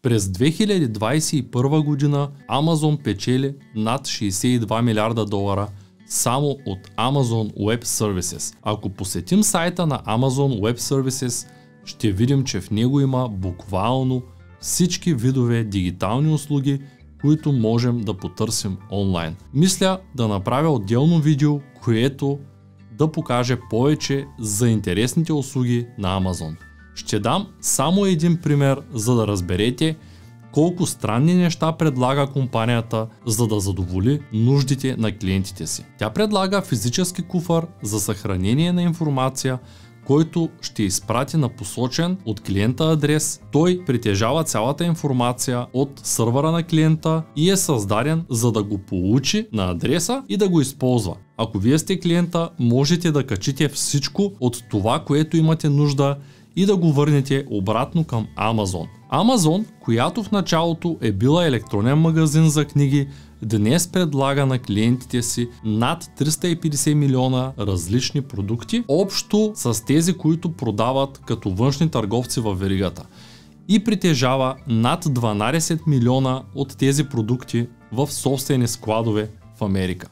През 2021 година Amazon печели над 62 милиарда долара само от Amazon Web Services. Ако посетим сайта на Amazon Web Services, ще видим, че в него има буквално всички видове дигитални услуги, които можем да потърсим онлайн. Мисля да направя отделно видео, което да покаже повече за интересните услуги на Amazon. Ще дам само един пример, за да разберете колко странни неща предлага компанията, за да задоволи нуждите на клиентите си. Тя предлага физически куфар за съхранение на информация, който ще изпрати на посочен от клиента адрес. Той притежава цялата информация от сървъра на клиента и е създаден, за да го получи на адреса и да го използва. Ако вие сте клиента, можете да качите всичко от това, което имате нужда и да го върнете обратно към Amazon. Amazon, която в началото е била електронен магазин за книги, днес предлага на клиентите си над 350 милиона различни продукти, общо с тези, които продават като външни търговци във веригата. И притежава над 12 милиона от тези продукти в собствени складове в Америка.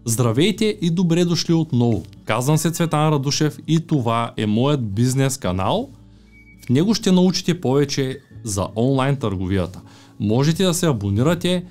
Здравейте и добре дошли отново. Казвам се Цветан Радушев и това е моят бизнес канал. В него ще научите повече за онлайн търговията. Можете да се абонирате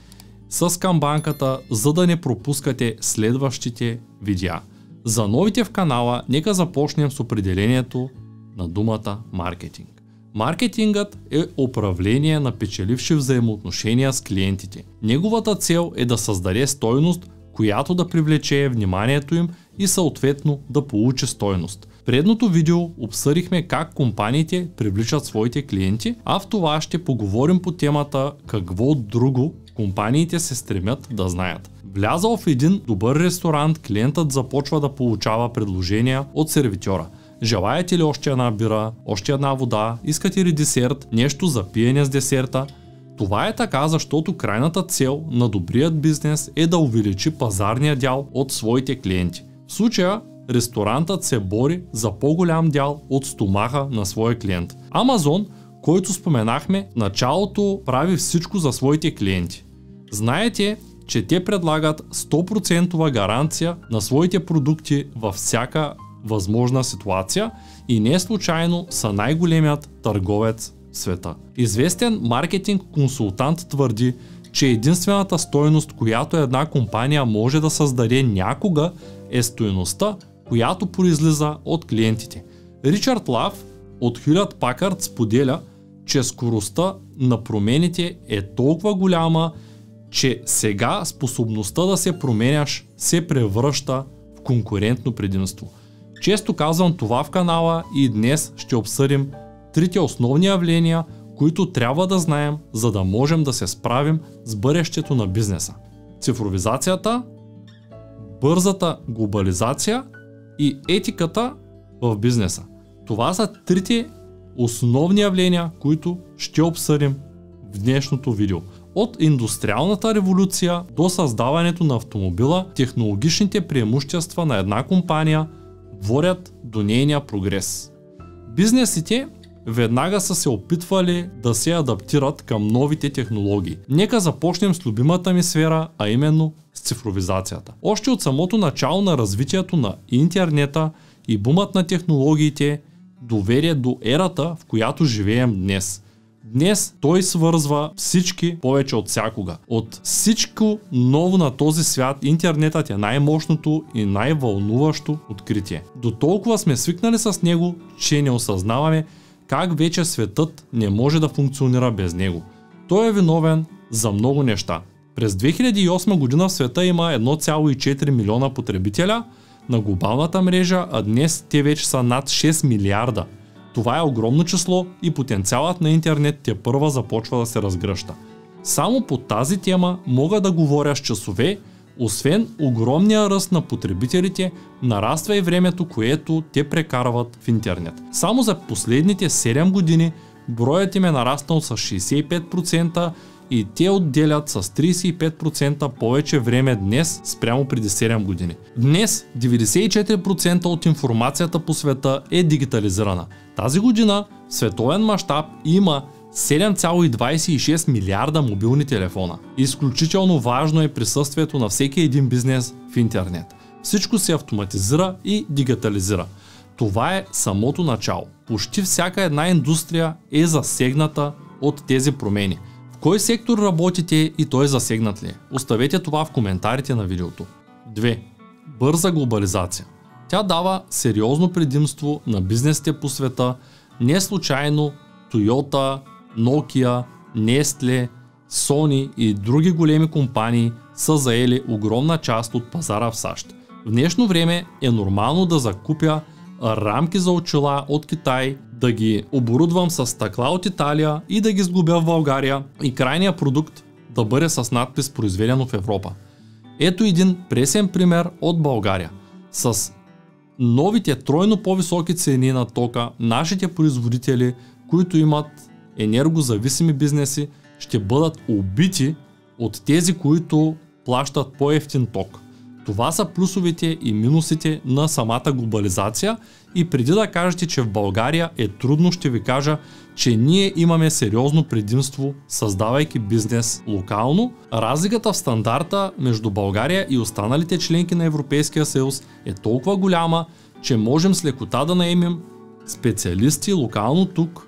с камбанката, за да не пропускате следващите видеа. За новите в канала, нека започнем с определението на думата маркетинг. Маркетингът е управление на печеливши взаимоотношения с клиентите. Неговата цел е да създаде стойност, която да привлече вниманието им и съответно да получи стойност. В предното видео обсъдихме как компаниите привличат своите клиенти, а в това ще поговорим по темата какво друго компаниите се стремят да знаят. Влязъл в един добър ресторант, клиентът започва да получава предложения от сервитьора. Желаете ли още една бира, още една вода, искате ли десерт, нещо за пиене с десерта? Това е така, защото крайната цел на добрият бизнес е да увеличи пазарния дял от своите клиенти. В случая ресторантът се бори за по-голям дял от стомаха на своя клиент. Amazon, който споменахме, в началото прави всичко за своите клиенти. Знаете, че те предлагат 100% гаранция на своите продукти във всяка възможна ситуация и не случайно са най-големият търговец в света. Известен маркетинг консултант твърди, че единствената стойност, която една компания може да създаде някога, е стойността, която произлиза от клиентите. Ричард Лав от Hewlett Packard споделя, че скоростта на промените е толкова голяма, че сега способността да се променяш се превръща в конкурентно предимство. Често казвам това в канала и днес ще обсъдим трите основни явления, които трябва да знаем, за да можем да се справим с бъдещето на бизнеса. Цифровизацията, бързата глобализация и етиката в бизнеса. Това са трите основни явления, които ще обсъдим в днешното видео. От индустриалната революция до създаването на автомобила, технологичните преимущества на една компания водят до нейния прогрес. Бизнесите веднага са се опитвали да се адаптират към новите технологии. Нека започнем с любимата ми сфера, а именно с цифровизацията. Още от самото начало на развитието на интернета и бумът на технологиите доведе до ерата, в която живеем днес. Днес той свързва всички повече от всякога. От всичко ново на този свят интернетът е най-мощното и най-вълнуващо откритие. До толкова сме свикнали с него, че не осъзнаваме как вече светът не може да функционира без него. Той е виновен за много неща. През 2008 година в света има 1,4 милиона потребителя на глобалната мрежа, а днес те вече са над 6 милиарда. Това е огромно число и потенциалът на интернет тепърва започва да се разгръща. Само по тази тема мога да говоря с часове. Освен огромния ръст на потребителите, нараства и времето, което те прекарват в интернет. Само за последните 7 години броят им е нараснал с 65% и те отделят с 35% повече време днес спрямо преди 7 години. Днес 94% от информацията по света е дигитализирана. Тази година в световен мащаб има 7,26 милиарда мобилни телефона. Изключително важно е присъствието на всеки един бизнес в интернет. Всичко се автоматизира и дигитализира. Това е самото начало. Почти всяка една индустрия е засегната от тези промени. В кой сектор работите и той засегнат ли е? Оставете това в коментарите на видеото. 2. Бърза глобализация. Тя дава сериозно предимство на бизнесите по света. Не случайно Toyota, Nokia, Nestle, Sony и други големи компании са заели огромна част от пазара в САЩ. В днешно време е нормално да закупя рамки за очила от Китай, да ги оборудвам с стъкла от Италия и да ги сглобя в България и крайният продукт да бъде с надпис произведено в Европа. Ето един пресен пример от България. С новите тройно по-високи цени на тока, нашите производители, които имат енергозависими бизнеси, ще бъдат убити от тези, които плащат по-евтин ток. Това са плюсовете и минусите на самата глобализация и преди да кажете, че в България е трудно, ще ви кажа, че ние имаме сериозно предимство, създавайки бизнес локално. Разликата в стандарта между България и останалите членки на Европейския съюз е толкова голяма, че можем с лекота да наемем специалисти локално тук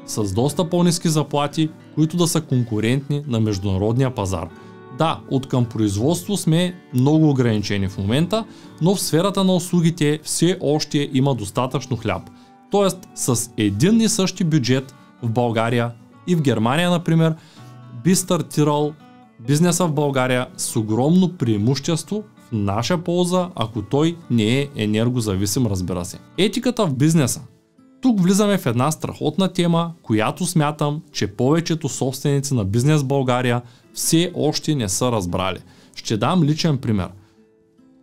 с доста по-ниски заплати, които да са конкурентни на международния пазар. Да, откъм производство сме много ограничени в момента, но в сферата на услугите все още има достатъчно хляб. Тоест с един и същи бюджет в България и в Германия, например, би стартирал бизнеса в България с огромно преимущество в наша полза, ако той не е енергозависим, разбира се. Етиката в бизнеса. Тук влизаме в една страхотна тема, която смятам, че повечето собственици на бизнес в България все още не са разбрали. Ще дам личен пример.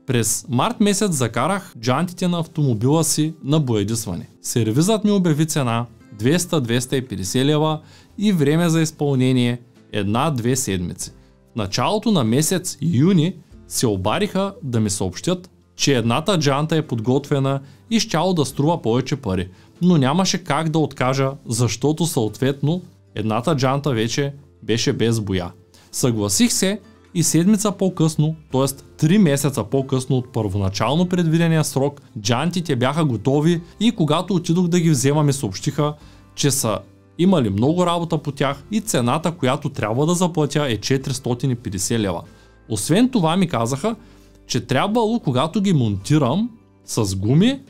През март месец закарах джантите на автомобила си на боядисване. Сервизът ми обяви цена 200-250 лева и време за изпълнение 1-2 седмици. В началото на месец юни се обадиха да ми съобщят, че едната джанта е подготвена и щяло да струва повече пари. Но нямаше как да откажа, защото съответно едната джанта вече беше без боя. Съгласих се и седмица по-късно, т.е. 3 месеца по-късно от първоначално предвидения срок, джантите бяха готови и когато отидох да ги взема, ми съобщиха, че са имали много работа по тях и цената, която трябва да заплатя, е 450 лева. Освен това ми казаха, че трябвало, когато ги монтирам с гуми,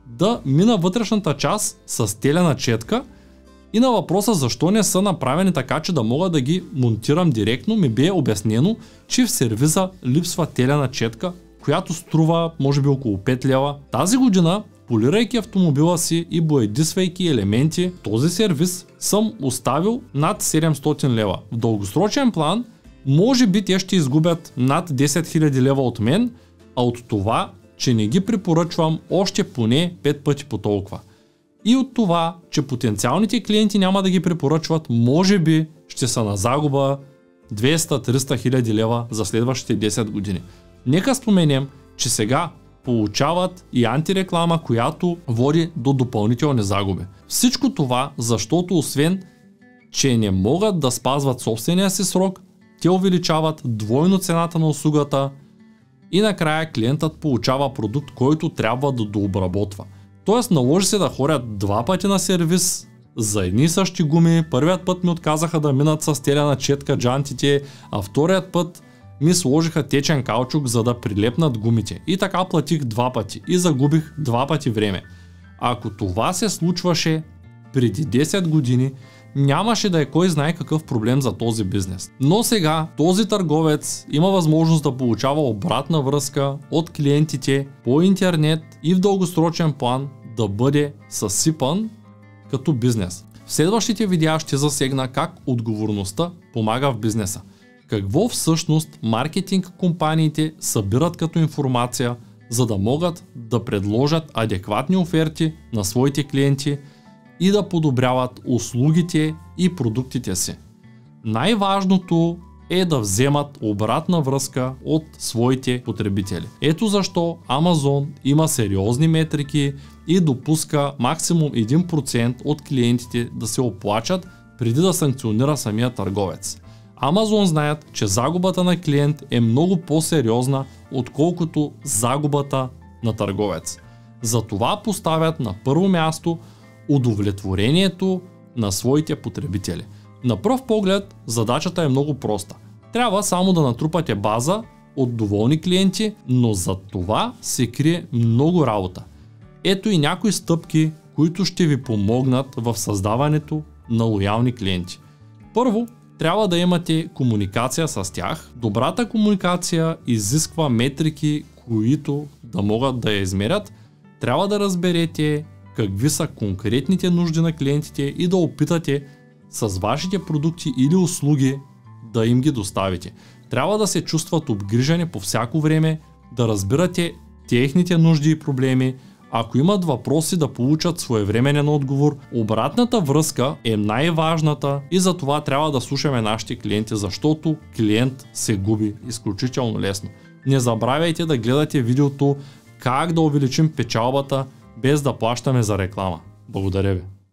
да мина вътрешната част с телена четка и на въпроса защо не са направени така, че да мога да ги монтирам директно, ми бе обяснено, че в сервиза липсва телена четка, която струва може би около 5 лева. Тази година, полирайки автомобила си и боядисвайки елементи, този сервиз съм оставил над 700 лева. В дългосрочен план, може би те ще изгубят над 10 000 лева от мен, а от това, че не ги препоръчвам още поне 5 пъти по толкова. И от това, че потенциалните клиенти няма да ги препоръчват, може би ще са на загуба 200-300 хиляди лева за следващите 10 години. Нека споменем, че сега получават и антиреклама, която води до допълнителни загуби. Всичко това, защото освен, че не могат да спазват собствения си срок, те увеличават двойно цената на услугата и накрая клиентът получава продукт, който трябва да дообработва. Тоест наложи се да ходят 2 пъти на сервис за едни и същи гуми. Първият път ми отказаха да минат с телена четка джантите, а вторият път ми сложиха течен каучук, за да прилепнат гумите. И така платих 2 пъти и загубих 2 пъти време. Ако това се случваше преди 10 години, нямаше да е кой знае какъв проблем за този бизнес. Но сега този търговец има възможност да получава обратна връзка от клиентите по интернет и в дългосрочен план да бъде съсипан като бизнес. В следващите видеа ще засегна как отговорността помага в бизнеса. Какво всъщност маркетинг компаниите събират като информация, за да могат да предложат адекватни оферти на своите клиенти и да подобряват услугите и продуктите си. Най-важното е да вземат обратна връзка от своите потребители. Ето защо Amazon има сериозни метрики и допуска максимум 1% от клиентите да се оплачат преди да санкционира самия търговец. Amazon знаят, че загубата на клиент е много по-сериозна, отколкото загубата на търговец. Затова поставят на първо място удовлетворението на своите потребители. На пръв поглед задачата е много проста. Трябва само да натрупате база от доволни клиенти, но за това се крие много работа. Ето и някои стъпки, които ще ви помогнат в създаването на лоялни клиенти. Първо, трябва да имате комуникация с тях. Добрата комуникация изисква метрики, които да могат да я измерят. Трябва да разберете какви са конкретните нужди на клиентите и да опитате с вашите продукти или услуги да им ги доставите. Трябва да се чувстват обгрижани по всяко време, да разбирате техните нужди и проблеми. Ако имат въпроси, да получат своевременен отговор. Обратната връзка е най-важната и за това трябва да слушаме нашите клиенти, защото клиент се губи изключително лесно. Не забравяйте да гледате видеото как да увеличим печалбата без да плащаме за реклама. Благодаря ви!